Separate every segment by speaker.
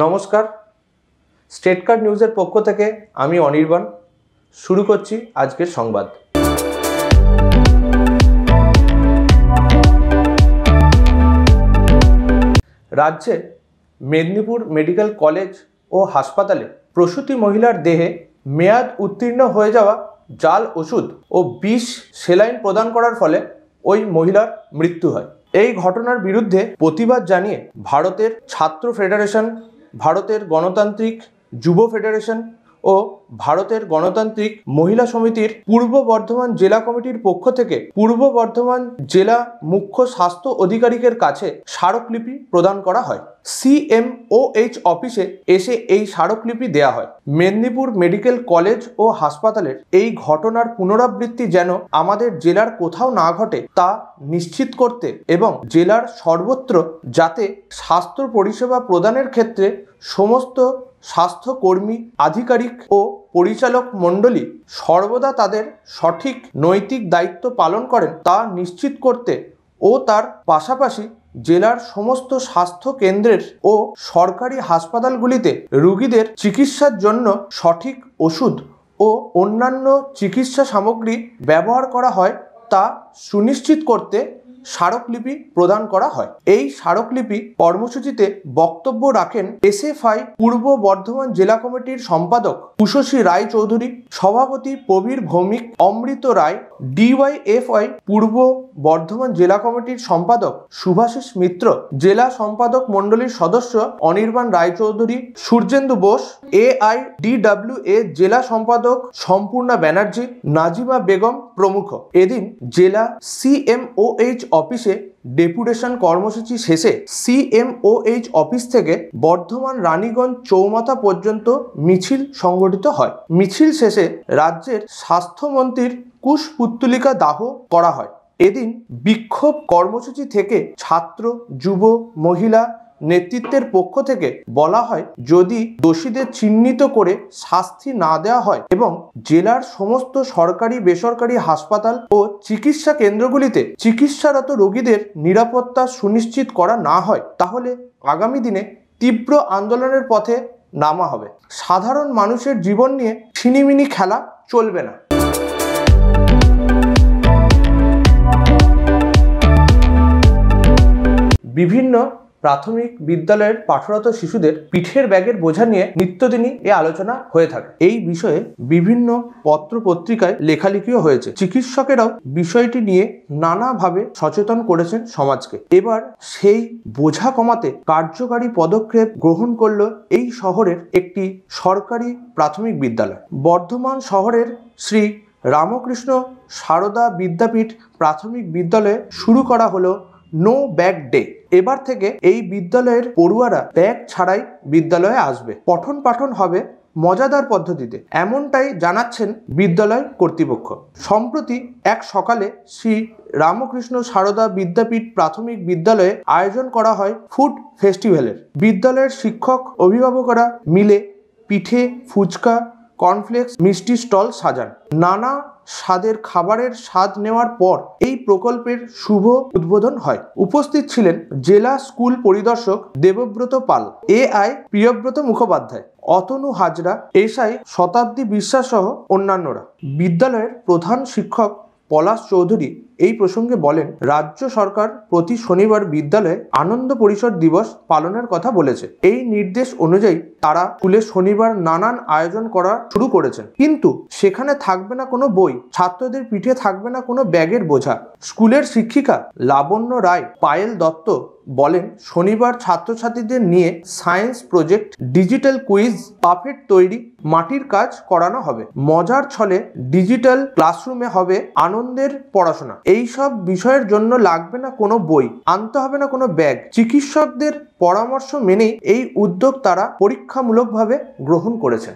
Speaker 1: নমস্কার, state card নিউজের পক্ষ থেকে আমি অনির্বাণ শুরু করছি আজকের সংবাদ। রাজ্যে মেদিনীপুর মেডিকেল কলেজ ও হাসপাতালে প্রসূতি মহিলার দেহে মেয়াদ উত্তীর্ণ হয়ে যাওয়া জাল ওষুধ ও বিষ সেলাইন প্রদান করার ফলে ওই মহিলার মৃত্যু হয়। এই ঘটনার বিরুদ্ধে প্রতিবাদ জানিয়ে ভারতের ছাত্র ফেডারেশন, ভারতের গণতান্ত্রিক যুব ফেডারেশন ও ভারতের গণতান্ত্রিক মহিলা সমিতির পূর্ব বর্ধমান জেলা কমিটির পক্ষ থেকে পূর্ব বর্ধমান জেলা মুখ্য স্বাস্থ্য আধিকারিকের কাছে স্মারকলিপি প্রদান করা হয়। CMOH অফিসে এসে এই স্মারকলিপি দেয়া হয়। মেদিনীপুর মেডিকেল কলেজ ও হাসপাতালের এই ঘটনার পুনরাবৃত্তি যেন আমাদের জেলার কোথাও না ঘটে তা নিশ্চিত করতে এবং জেলার সর্বত্র যাতে স্বাস্থ্য পরিষেবা প্রদানের ক্ষেত্রে সমস্ত স্বাস্থ্যকর্মী, আধিকারিক ও পরিচালক মণ্ডলী সর্বদা তাদের সঠিক নৈতিক দায়িত্ব পালন করেন তা নিশ্চিত করতে ও তার পাশাপাশি জেলার সমস্ত স্বাস্থ্য কেন্দ্রের ও সরকারি হাসপাতালগুলিতে রোগীদের চিকিৎসার জন্য সঠিক ওষুধ ও অন্যান্য চিকিৎসা সামগ্রী ব্যবহার করা হয় তা সুনিশ্চিত করতে স্মারকলিপি প্রদান করা হয়। এই স্মারকলিপি কর্মসূচিতে বক্তব্য রাখেন SFI পূর্ব বর্ধমান জেলা কমিটির সম্পাদক উষসী রায় চৌধুরী, সভাপতি প্রবীর ভৌমিক, অমৃত রায়, DYFI পূর্ব বর্ধমান জেলা কমিটির সম্পাদক শুভাশিস মিত্র, জেলা সম্পাদক মণ্ডলীর সদস্য অনির্বাণ রায়চৌধুরী, সূর্যেন্দু বোস, AIDWA জেলা সম্পাদক সম্পূর্ণা ব্যানার্জি, নাজিমা বেগম প্রমুখ। এদিন জেলা CMOH অফিসে ডেপুটেশন কর্মসূচি শেষে CMOH অফিস থেকে বর্ধমান রানীগঞ্জ চৌমাথা পর্যন্ত মিছিল সংগঠিত হয়। মিছিল শেষে রাজ্যের স্বাস্থ্যমন্ত্রীর কুশপুত্তলিকা দাহ করা হয়। এদিন বিক্ষোভ কর্মসূচি থেকে ছাত্র, যুব, মহিলা নেতৃত্বের পক্ষ থেকে বলা হয়, যদি দোষীদের চিহ্নিত করে শাস্তি না দেওয়া হয় এবং জেলার সমস্ত সরকারি বেসরকারি হাসপাতাল ও চিকিৎসা কেন্দ্রগুলিতে চিকিৎসারত রোগীদের নিরাপত্তা সুনিশ্চিত করা না হয় তাহলে আগামী দিনে তীব্র আন্দোলনের পথে নামা হবে। সাধারণ মানুষের জীবন নিয়ে ছিনিমিনি খেলা চলবে না। বিভিন্ন প্রাথমিক বিদ্যালয়ের পাঠরত শিশুদের পিঠের ব্যাগের বোঝা নিয়ে নিত্যদিনই এ আলোচনা হয়ে থাকে। এই বিষয়ে বিভিন্ন পত্র পত্রিকায় লেখালেখিও হয়েছে। চিকিৎসকেরাও বিষয়টি নিয়ে নানাভাবে সচেতন করেছেন সমাজকে। এবার সেই বোঝা কমাতে কার্যকারী পদক্ষেপ গ্রহণ করল এই শহরের একটি সরকারি প্রাথমিক বিদ্যালয়। বর্ধমান শহরের শ্রী রামকৃষ্ণ সারদা বিদ্যাপীঠ প্রাথমিক বিদ্যালয়ে শুরু করা হলো নো ব্যাগ ডে। এবার থেকে এই বিদ্যালয়ের পড়ুয়ারা ব্যাগ ছাড়াই বিদ্যালয়ে আসবে। পঠন পাঠন হবে মজাদার পদ্ধতিতে, এমনটাই জানাচ্ছেন বিদ্যালয় কর্তৃপক্ষ। সম্প্রতি এক সকালে শ্রী রামকৃষ্ণ সারদা বিদ্যাপীঠ প্রাথমিক বিদ্যালয়ে আয়োজন করা হয় ফুড ফেস্টিভ্যালের। বিদ্যালয়ের শিক্ষক, অভিভাবকরা মিলে পিঠে, ফুচকা, কর্নফ্লেক্স, মিষ্টি স্টল সাজান। নানা স্বাদের খাবারের স্বাদ নেওয়ার পর এই প্রকল্পের শুভ উদ্বোধন হয়। উপস্থিত ছিলেন জেলা স্কুল পরিদর্শক দেবব্রত পাল, AI প্রিয়ব্রত মুখোপাধ্যায়, অতনু হাজরা, SI শতাব্দী বিশ্বাস সহ অন্যান্যরা। বিদ্যালয়ের প্রধান শিক্ষক পলাশ চৌধুরী এই প্রসঙ্গে বলেন, রাজ্য সরকার প্রতি শনিবার বিদ্যালয়ে আনন্দ পরিসর দিবস পালনের কথা বলেছে। এই নির্দেশ অনুযায়ী তারা স্কুলে শনিবার নানান আয়োজন করা শুরু করেছেন, কিন্তু সেখানে থাকবে না কোনো বই, ছাত্রদের পিঠে থাকবে না কোনো ব্যাগের বোঝা। স্কুলের শিক্ষিকা লাবণ্য রায়, পায়েল দত্ত বলেন, শনিবার ছাত্রছাত্রীদের নিয়ে science project, digital quiz, puppet তৈরি, মাটির কাজ করানো হবে। মজার ছলে ডিজিটাল ক্লাসরুমে হবে আনন্দের পড়াশোনা। এই সব বিষয়ের জন্য লাগবে না কোনো বই, আনতে হবে না কোনো ব্যাগ। চিকিৎসকদের পরামর্শ মেনেই এই উদ্যোগ তারা পরীক্ষামূলকভাবে গ্রহণ করেছেন।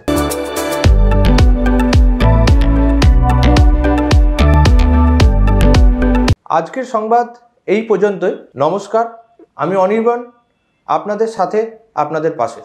Speaker 1: আজকের সংবাদ এই পর্যন্তই। নমস্কার, আমি অনির্বাণ, আপনাদের সাথে, আপনাদের পাশে।